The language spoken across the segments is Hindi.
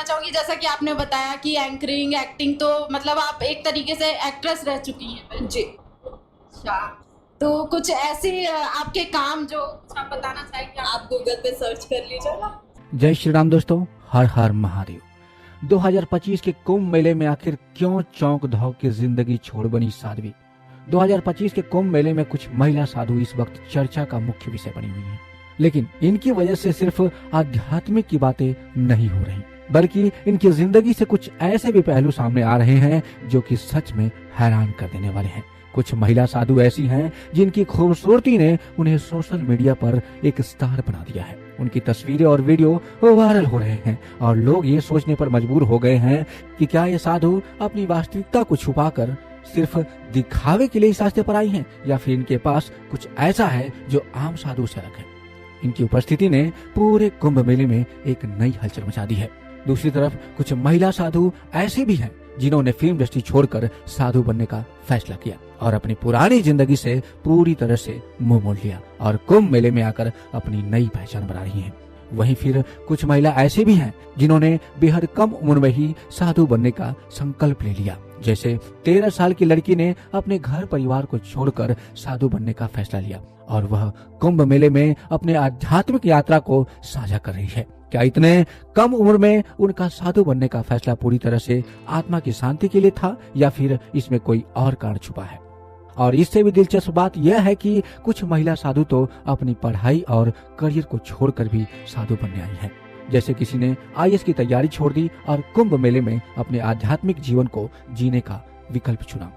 चाहूंगी, जैसा कि आपने बताया कि एंकरिंग, एक्टिंग, तो मतलब आप एक तरीके से एक्ट्रेस रह चुकी हैं जी। अच्छा, तो कुछ ऐसे आपके काम जो आप बताना चाहेंगे? आप गूगल पे सर्च कर लीजिए। जय श्री राम दोस्तों, हर हर महादेव। 2025 के कुंभ मेले में आखिर क्यों चौंक धौंक की जिंदगी छोड़ बनी साध्वी? 2025 के कुंभ मेले में कुछ महिला साधु इस वक्त चर्चा का मुख्य विषय बनी हुई हैं। लेकिन इनकी वजह से सिर्फ आध्यात्मिक की बातें नहीं हो रही, बल्कि इनकी जिंदगी से कुछ ऐसे भी पहलू सामने आ रहे हैं जो कि सच में हैरान कर देने वाले हैं। कुछ महिला साधु ऐसी हैं जिनकी खूबसूरती ने उन्हें सोशल मीडिया पर एक स्टार बना दिया है। उनकी तस्वीरें और वीडियो वायरल हो रहे हैं और लोग ये सोचने पर मजबूर हो गए हैं कि क्या ये साधु अपनी वास्तविकता को छुपाकर सिर्फ दिखावे के लिए इस रास्ते पर आई हैं, या फिर इनके पास कुछ ऐसा है जो आम साधु से अलग है। इनकी उपस्थिति ने पूरे कुंभ मेले में एक नई हलचल मचा दी है। दूसरी तरफ कुछ महिला साधु ऐसे भी हैं जिन्होंने फिल्म इंडस्ट्री छोड़कर साधु बनने का फैसला किया और अपनी पुरानी जिंदगी से पूरी तरह से मुंह मोड़ लिया और कुंभ मेले में आकर अपनी नई पहचान बना रही हैं। वहीं फिर कुछ महिला ऐसे भी हैं जिन्होंने बेहद कम उम्र में ही साधु बनने का संकल्प ले लिया। जैसे 13 साल की लड़की ने अपने घर परिवार को छोड़कर साधु बनने का फैसला लिया और वह कुंभ मेले में अपने आध्यात्मिक यात्रा को साझा कर रही है। क्या इतने कम उम्र में उनका साधु बनने का फैसला पूरी तरह से आत्मा की शांति के लिए था, या फिर इसमें कोई और कारण छुपा है? और इससे भी दिलचस्प बात यह है कि कुछ महिला साधु तो अपनी पढ़ाई और करियर को छोड़कर भी साधु बनने आई हैं। जैसे किसी ने IAS की तैयारी छोड़ दी और कुंभ मेले में अपने आध्यात्मिक जीवन को जीने का विकल्प चुना।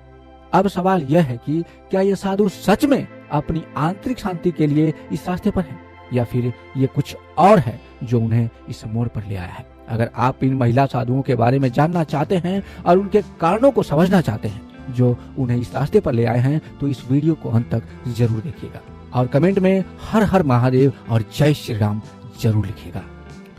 अब सवाल यह है कि क्या ये साधु सच में अपनी आंतरिक शांति के लिए इस रास्ते पर है, या फिर ये कुछ और है जो उन्हें इस मोड़ पर ले आया है? अगर आप इन महिला साधुओं के बारे में जानना चाहते हैं और उनके कारणों को समझना चाहते हैं जो उन्हें इस रास्ते पर ले आए हैं, तो इस वीडियो को अंत तक जरूर देखिएगा और कमेंट में हर हर महादेव और जय श्री राम जरूर लिखिएगा।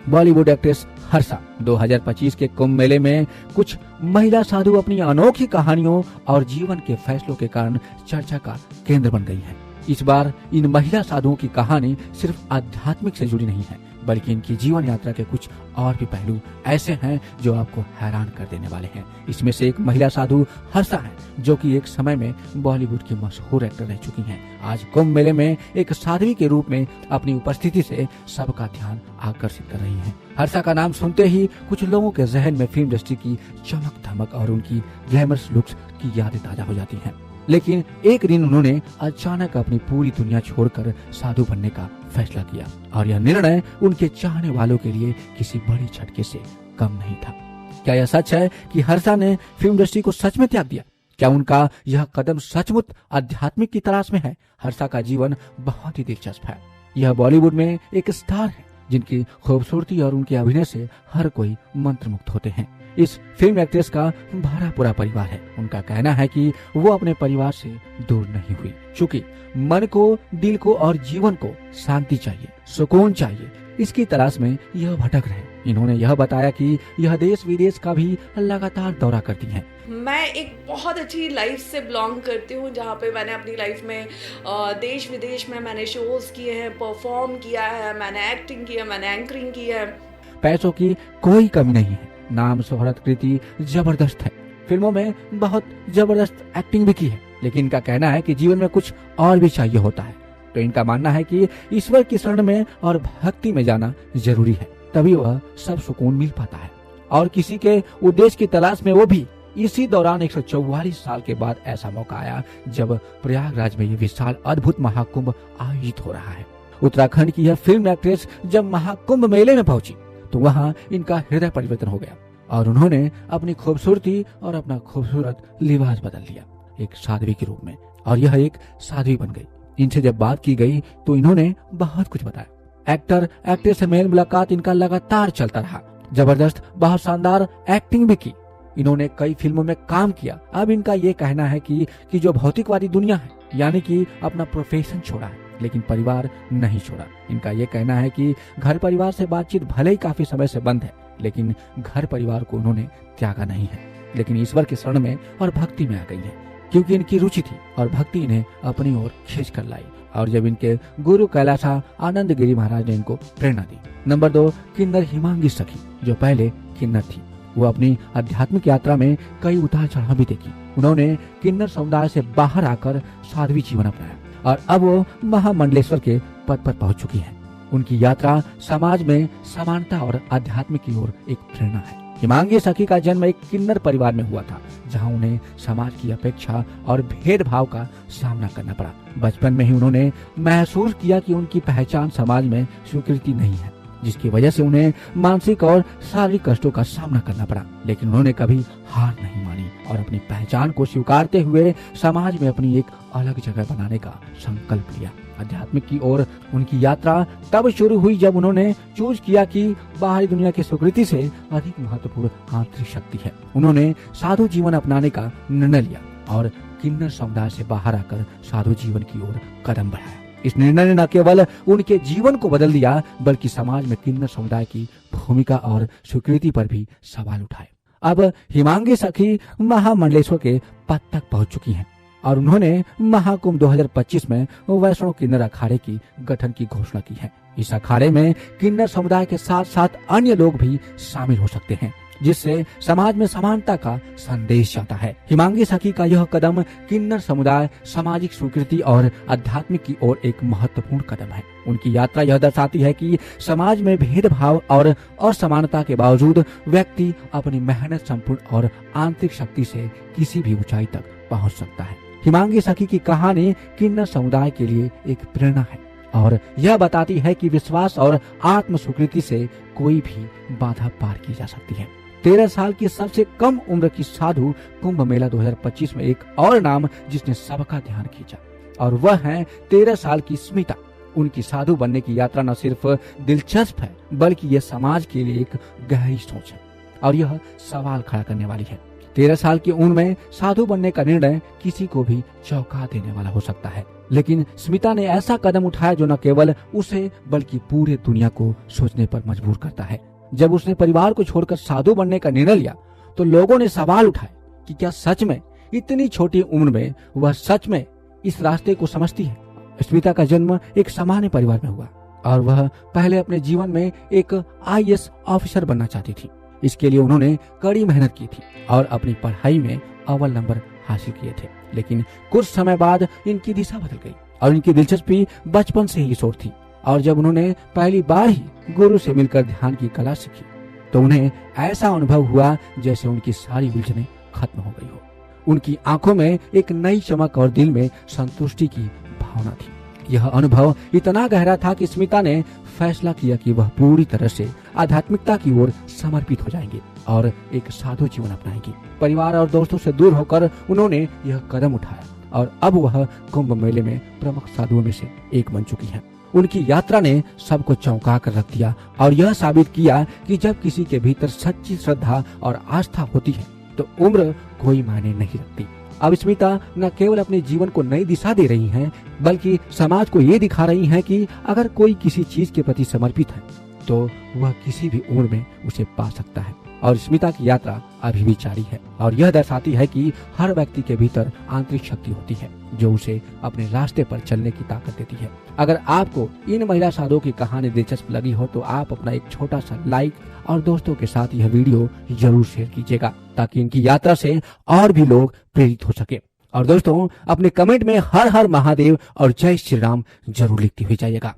बॉलीवुड एक्ट्रेस हर्षा 2025 के कुंभ मेले में कुछ महिला साधु अपनी अनोखी कहानियों और जीवन के फैसलों के कारण चर्चा का केंद्र बन गई हैं। इस बार इन महिला साधुओं की कहानी सिर्फ आध्यात्मिक से जुड़ी नहीं है, बल्कि इनकी जीवन यात्रा के कुछ और भी पहलू ऐसे हैं जो आपको हैरान कर देने वाले हैं। इसमें से एक महिला साधु हर्षा है, जो कि एक समय में बॉलीवुड की मशहूर एक्टर रह चुकी हैं। आज कुंभ मेले में एक साध्वी के रूप में अपनी उपस्थिति से सबका ध्यान आकर्षित कर रही हैं। हर्षा का नाम सुनते ही कुछ लोगों के जहन में फिल्म इंडस्ट्री की चमक धमक और उनकी ग्लैमरस लुक्स की यादें ताजा हो जाती हैं। लेकिन एक दिन उन्होंने अचानक अपनी पूरी दुनिया छोड़कर साधु बनने का फैसला किया और यह निर्णय उनके चाहने वालों के लिए किसी बड़े झटके से कम नहीं था। क्या यह सच है कि हर्षा ने फिल्म इंडस्ट्री को सच में त्याग दिया? क्या उनका यह कदम सचमुच आध्यात्मिक की तलाश में है? हर्षा का जीवन बहुत ही दिलचस्प है। यह बॉलीवुड में एक स्टार है जिनकी खूबसूरती और उनके अभिनय से हर कोई मंत्रमुग्ध होते हैं। इस फिल्म एक्ट्रेस का भरा पूरा परिवार है। उनका कहना है कि वो अपने परिवार से दूर नहीं हुई, क्योंकि मन को, दिल को और जीवन को शांति चाहिए, सुकून चाहिए। इसकी तलाश में यह भटक रहे। इन्होंने यह बताया कि यह देश विदेश का भी लगातार दौरा करती हैं। मैं एक बहुत अच्छी लाइफ से बिलोंग करती हूँ, जहाँ पे मैंने अपनी लाइफ में देश विदेश में मैंने शोज किए हैं, परफॉर्म किया है, मैंने एक्टिंग किया, मैंने एंकरिंग की है। पैसों की कोई कमी नहीं है, नाम शोहरत कृति जबरदस्त है, फिल्मों में बहुत जबरदस्त एक्टिंग भी की है। लेकिन इनका कहना है कि जीवन में कुछ और भी चाहिए होता है। तो इनका मानना है कि ईश्वर की शरण में और भक्ति में जाना जरूरी है, तभी वह सब सुकून मिल पाता है। और किसी के उद्देश्य की तलाश में वो भी इसी दौरान 144 साल के बाद ऐसा मौका आया जब प्रयागराज में ये विशाल अद्भुत महाकुंभ आयोजित हो रहा है। उत्तराखंड की यह फिल्म एक्ट्रेस जब महाकुंभ मेले में पहुंची तो वहां इनका हृदय परिवर्तन हो गया और उन्होंने अपनी खूबसूरती और अपना खूबसूरत लिबास बदल लिया एक साध्वी के रूप में, और यह एक साध्वी बन गई। इनसे जब बात की गई तो इन्होंने बहुत कुछ बताया। एक्टर एक्ट्रेस से मेल मुलाकात इनका लगातार चलता रहा। जबरदस्त, बहुत शानदार एक्टिंग भी की। इन्होंने कई फिल्मों में काम किया। अब इनका ये कहना है कि जो भौतिकवादी दुनिया है, यानी कि अपना प्रोफेशन छोड़ा है, लेकिन परिवार नहीं छोड़ा। इनका ये कहना है कि घर परिवार से बातचीत भले ही काफी समय से बंद है, लेकिन घर परिवार को उन्होंने त्यागा नहीं है, लेकिन ईश्वर के शरण में और भक्ति में आ गई है, क्योंकि इनकी रुचि थी और भक्ति इन्हें अपनी ओर खींच कर लाई। और जब इनके गुरु कैलासा आनंद गिरी महाराज ने इनको प्रेरणा दी। नंबर 2, किन्नर हिमांगी सखी, जो पहले किन्नर थी। वो अपनी आध्यात्मिक यात्रा में कई उतार चढ़ाव भी देखी। उन्होंने किन्नर समुदाय से बाहर आकर साध्वी जीवन अपनाया और अब वो महामंडलेश्वर के पद पर पहुंच चुकी हैं। उनकी यात्रा समाज में समानता और आध्यात्मिक की ओर एक प्रेरणा है। हिमांगी सखी का जन्म एक किन्नर परिवार में हुआ था, जहां उन्हें समाज की अपेक्षा और भेदभाव का सामना करना पड़ा। बचपन में ही उन्होंने महसूस किया कि उनकी पहचान समाज में स्वीकृति नहीं है, जिसकी वजह से उन्हें मानसिक और शारीरिक कष्टों का सामना करना पड़ा। लेकिन उन्होंने कभी हार नहीं मानी और अपनी पहचान को स्वीकारते हुए समाज में अपनी एक अलग जगह बनाने का संकल्प लिया। आध्यात्मिक की ओर उनकी यात्रा तब शुरू हुई जब उन्होंने चूज किया कि बाहरी दुनिया की स्वीकृति से अधिक महत्वपूर्ण आंतरिक शक्ति है। उन्होंने साधु जीवन अपनाने का निर्णय लिया और किन्नर समुदाय से बाहर आकर साधु जीवन की ओर कदम बढ़ाया। इस निर्णय ने न केवल उनके जीवन को बदल दिया, बल्कि समाज में किन्नर समुदाय की भूमिका और स्वीकृति पर भी सवाल उठाए। अब हिमांगी सखी महामंडलेश्वर के पद तक पहुंच चुकी हैं और उन्होंने महाकुंभ 2025 में वैष्णव किन्नर अखाड़े की गठन की घोषणा की है। इस अखाड़े में किन्नर समुदाय के साथ साथ अन्य लोग भी शामिल हो सकते हैं, जिससे समाज में समानता का संदेश जाता है। हिमांगी सखी का यह कदम किन्नर समुदाय, सामाजिक स्वीकृति और आध्यात्मिक की ओर एक महत्वपूर्ण कदम है। उनकी यात्रा यह दर्शाती है कि समाज में भेदभाव और असमानता के बावजूद व्यक्ति अपनी मेहनत, संपूर्ण और आंतरिक शक्ति से किसी भी ऊंचाई तक पहुंच सकता है। हिमांगी सखी की कहानी किन्नर समुदाय के लिए एक प्रेरणा है और यह बताती है कि विश्वास और आत्म स्वीकृति से कोई भी बाधा पार की जा सकती है। 13 साल की सबसे कम उम्र की साधु कुंभ मेला 2025 में एक और नाम जिसने सबका ध्यान खींचा और वह है 13 साल की स्मिता। उनकी साधु बनने की यात्रा न सिर्फ दिलचस्प है, बल्कि यह समाज के लिए एक गहरी सोच है और यह सवाल खड़ा करने वाली है। 13 साल की उम्र में साधु बनने का निर्णय किसी को भी चौंका देने वाला हो सकता है, लेकिन स्मिता ने ऐसा कदम उठाया जो न केवल उसे बल्कि पूरे दुनिया को सोचने पर मजबूर करता है। जब उसने परिवार को छोड़कर साधु बनने का निर्णय लिया तो लोगों ने सवाल उठाए कि क्या सच में इतनी छोटी उम्र में वह सच में इस रास्ते को समझती है। स्मिता का जन्म एक सामान्य परिवार में हुआ और वह पहले अपने जीवन में एक IAS ऑफिसर बनना चाहती थी। इसके लिए उन्होंने कड़ी मेहनत की थी और अपनी पढ़ाई में अव्वल नंबर हासिल किए थे। लेकिन कुछ समय बाद इनकी दिशा बदल गई और इनकी दिलचस्पी बचपन से ही इस ओर थी। और जब उन्होंने पहली बार ही गुरु से मिलकर ध्यान की कला सीखी तो उन्हें ऐसा अनुभव हुआ जैसे उनकी सारी उलझनें खत्म हो गई हो। उनकी आंखों में एक नई चमक और दिल में संतुष्टि की भावना थी। यह अनुभव इतना गहरा था कि स्मिता ने फैसला किया कि वह पूरी तरह से आध्यात्मिकता की ओर समर्पित हो जाएंगे और एक साधु जीवन अपनाएंगी। परिवार और दोस्तों से दूर होकर उन्होंने यह कदम उठाया और अब वह कुंभ मेले में प्रमुख साधुओं में से एक बन चुकी हैं। उनकी यात्रा ने सबको चौंका कर रख दिया और यह साबित किया कि जब किसी के भीतर सच्ची श्रद्धा और आस्था होती है तो उम्र कोई मायने नहीं रखती। अब स्मिता न केवल अपने जीवन को नई दिशा दे रही हैं, बल्कि समाज को ये दिखा रही हैं कि अगर कोई किसी चीज के प्रति समर्पित है तो वह किसी भी उम्र में उसे पा सकता है। और स्मिता की यात्रा अभी भी जारी है और यह दर्शाती है कि हर व्यक्ति के भीतर आंतरिक शक्ति होती है जो उसे अपने रास्ते पर चलने की ताकत देती है। अगर आपको इन महिला साधुओं की कहानी दिलचस्प लगी हो तो आप अपना एक छोटा सा लाइक और दोस्तों के साथ यह वीडियो जरूर शेयर कीजिएगा ताकि इनकी यात्रा से और भी लोग प्रेरित हो सके। और दोस्तों अपने कमेंट में हर हर महादेव और जय श्री राम जरूर लिखते हुए जाइएगा।